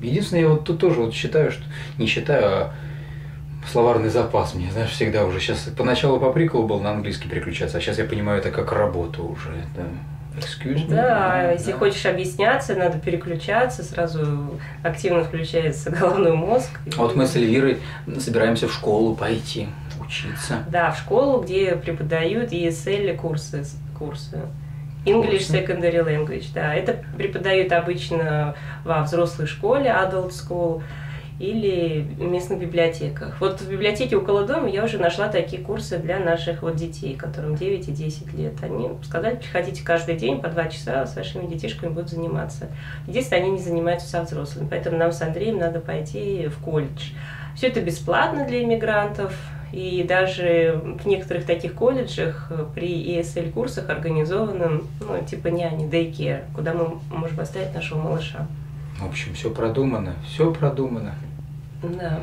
Единственное, я вот тут тоже вот считаю, что не считаю, а словарный запас мне, знаешь, всегда уже сейчас поначалу по приколу был на английский переключаться, а сейчас я понимаю это как работу уже. Это excuse me. Да, если хочешь объясняться, надо переключаться, сразу активно включается головной мозг. Вот мы с Эльвирой собираемся в школу пойти учиться. Да, в школу, где преподают ESL курсы. English Secondary Language, да. Это преподают обычно во взрослой школе, adult school, или в местных библиотеках. Вот в библиотеке около дома я уже нашла такие курсы для наших вот детей, которым 9 и 10 лет. Они сказали, приходите каждый день по 2 часа, с вашими детишками будут заниматься. Единственное, они не занимаются со взрослыми, поэтому нам с Андреем надо пойти в колледж. Все это бесплатно для иммигрантов, и даже в некоторых таких колледжах при ESL-курсах организованы, ну, типа няни, дейкер, куда мы можем оставить нашего малыша. В общем, все продумано, все продумано. Да.